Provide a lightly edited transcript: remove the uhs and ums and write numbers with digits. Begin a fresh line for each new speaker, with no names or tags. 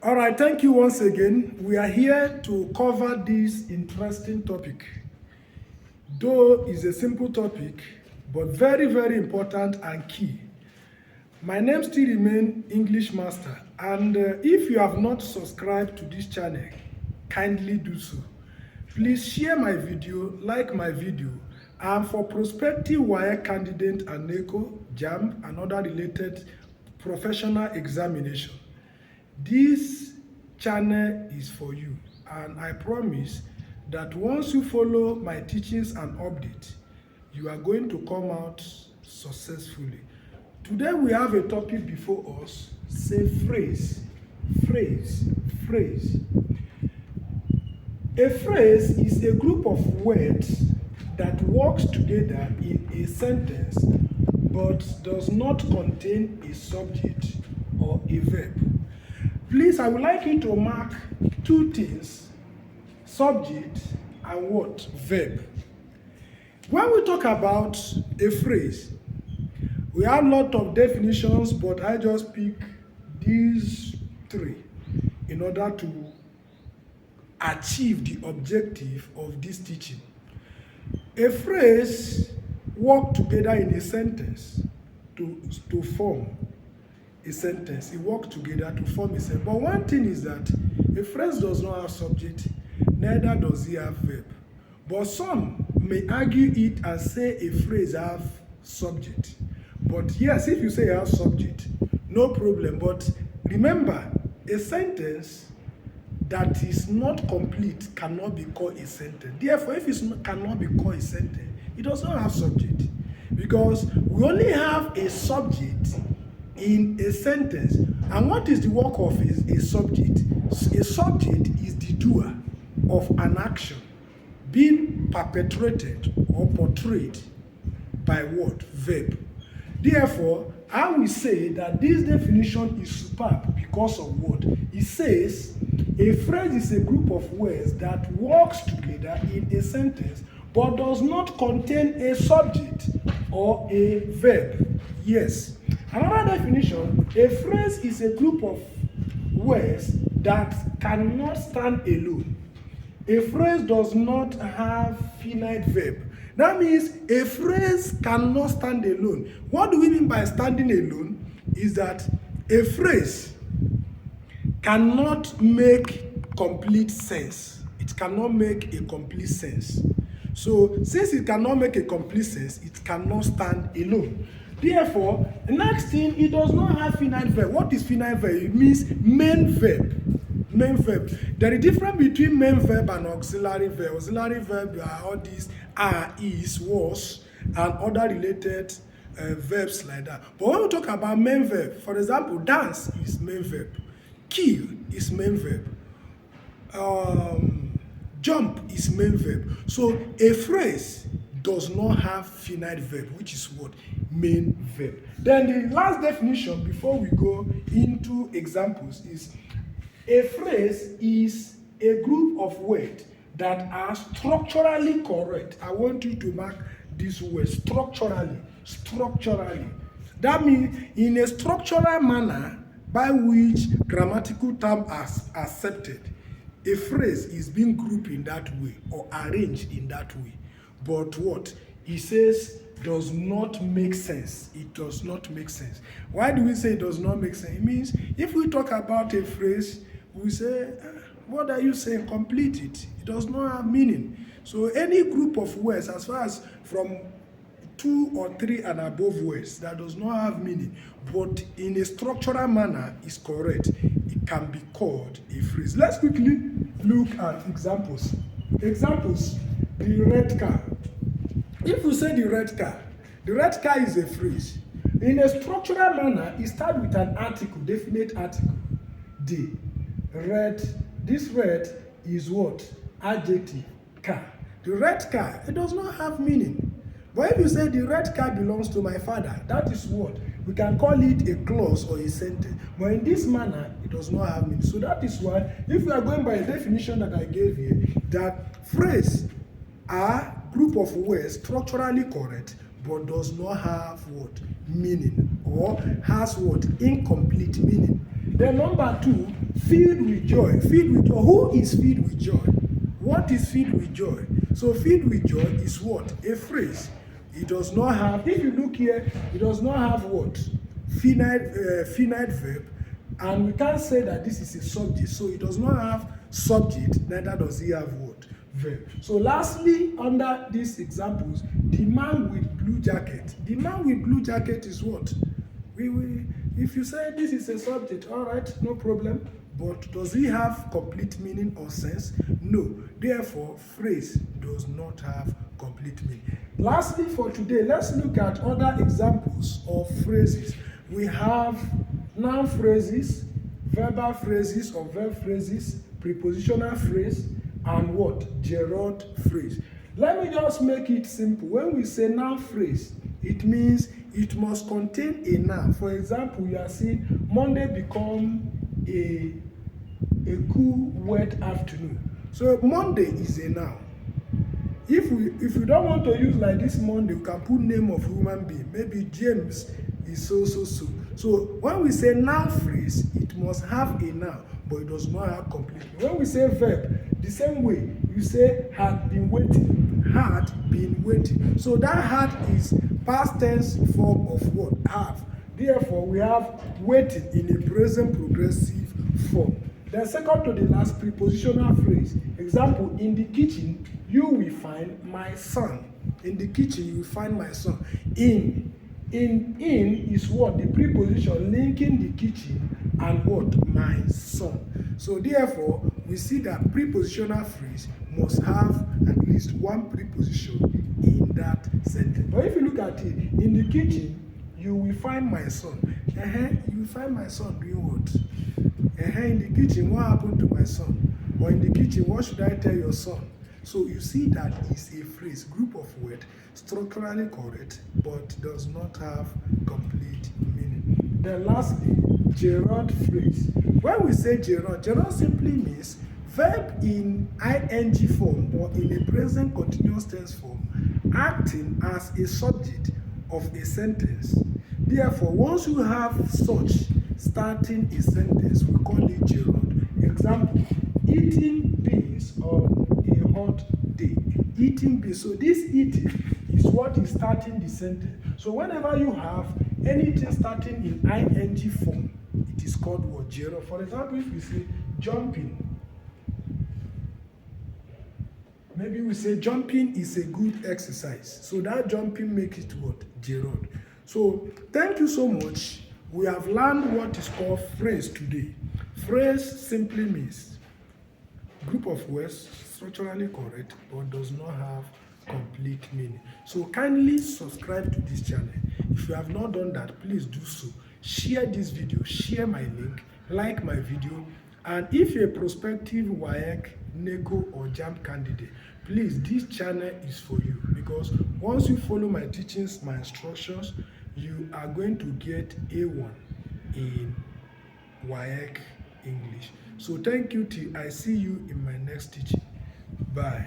All right, thank you once again. We are here to cover this interesting topic. Though it's a simple topic, but very, very important and key. My name still remains English Master, and if you have not subscribed to this channel, kindly do so. Please share my video, like my video, and for prospective WAEC candidate and NECO, JAMB, and other related professional examination. This channel is for you, and I promise that once you follow my teachings and updates, you are going to come out successfully. Today we have a topic before us, say phrase. A phrase is a group of words that works together in a sentence but does not contain a subject or a verb. Please, I would like you to mark two things, subject and what? Verb. When we talk about a phrase, we have a lot of definitions, but I just pick these three in order to achieve the objective of this teaching. A phrase works together in a sentence to form a sentence. It works together to form a sentence. But one thing is that a phrase does not have subject, neither does it have verb. But some may argue it and say a phrase have subject. But yes, if you say it has subject, no problem. But remember, a sentence that is not complete cannot be called a sentence. Therefore, if it cannot be called a sentence, it does not have subject. Because we only have a subject in a sentence. And what is the work of a subject? A subject is the doer of an action being perpetrated or portrayed by what? Verb. Therefore, I will say that this definition is superb because of what? It says a phrase is a group of words that works together in a sentence but does not contain a subject or a verb. Yes. Another definition, a phrase is a group of words that cannot stand alone. A phrase does not have finite verb. That means a phrase cannot stand alone. What do we mean by standing alone? Is that a phrase cannot make complete sense. It cannot make a complete sense. So, since it cannot make a complete sense, it cannot stand alone. Therefore, the next thing, it does not have finite verb. What is finite verb? It means main verb. Main verb. There is a difference between main verb and auxiliary verb. Auxiliary verb are all these are, is, was, and other related verbs like that. But when we talk about main verb, for example, dance is main verb. Kill is main verb. Jump is main verb. So a phrase does not have finite verb, which is what? Main verb. Then the last definition before we go into examples is a phrase is a group of words that are structurally correct. I want you to mark this word, structurally. Structurally. That means in a structural manner by which grammatical terms are accepted, a phrase is being grouped in that way or arranged in that way. But what? He says does not make sense. It does not make sense. Why do we say it does not make sense? It means if we talk about a phrase, we say, what are you saying? Complete it. It does not have meaning. So any group of words, as far as from 2 or 3 and above words that does not have meaning, but in a structural manner is correct, it can be called a phrase. Let's quickly look at examples. Examples, the red car. If we say the red car is a phrase. In a structural manner, it starts with an article, definite article. The red, this red is what? Adjective, car. The red car, it does not have meaning. But if you say the red car belongs to my father, that is what? We can call it a clause or a sentence. But in this manner, it does not have meaning. So that is why, if we are going by a definition that I gave here, that phrase are group of words structurally correct, but does not have what? Meaning, or has what? Incomplete meaning. Then number 2, filled with joy. Filled with joy. Who is filled with joy? What is filled with joy? So filled with joy is what? A phrase. It does not have, if you look here, it does not have what? Finite verb. And we can't say that this is a subject. So it does not have subject, neither does it have what? Verb. So lastly, under these examples, the man with blue jacket. The man with blue jacket is what? If you say this is a subject, all right, no problem. But does it have complete meaning or sense? No. Therefore, phrase does not have complete meaning. Lastly, for today, let's look at other examples of phrases. We have noun phrases, verbal phrases or verb phrases, prepositional phrase, and what? Gerund phrase. Let me just make it simple. When we say noun phrase, it means it must contain a noun. For example, you are saying Monday become a cool, wet afternoon. So Monday is a noun. If you don't want to use like this Monday, we can put name of human being. Maybe James is so. So when we say noun phrase, it must have a noun, but it does not have complete. When we say verb, the same way you say had been waiting. Had been waiting. So that had is past tense form of what? Have. Therefore, we have waiting in a present progressive form. Then second to the last, prepositional phrase. Example, in the kitchen, you will find my son. In the kitchen, you will find my son. In is what? The preposition linking the kitchen and what? My son. So therefore, we see that prepositional phrase must have at least one preposition in that sentence. But if you look at it, in the kitchen, you will find my son. You will find my son doing what? In the kitchen, what happened to my son? Or in the kitchen, what should I tell your son? So you see that is a phrase, group of words, structurally correct, but does not have complete meaning. Then lastly, gerund phrase. When we say gerund simply means verb in ing form or in a present continuous tense form, acting as a subject of a sentence. Therefore, once you have such starting a sentence, we call it gerund. Example, eating beans on a hot day. Eating beans. So this eating is what is starting the sentence. So whenever you have anything starting in ing form, it is called what? Gerund. For example, if we say jumping, maybe we say jumping is a good exercise. So that jumping makes it what? Gerund. So thank you so much. We have learned what is called phrase today. Phrase simply means group of words structurally correct but does not have complete meaning. So kindly subscribe to this channel. If you have not done that, please do so. Share this video, share my link, like my video, and if you're a prospective WAEC, NECO or JAMB candidate, please, this channel is for you, because once you follow my teachings, my instructions, you are going to get A1 in WAEC English. So thank you till I see you in my next teaching. Bye.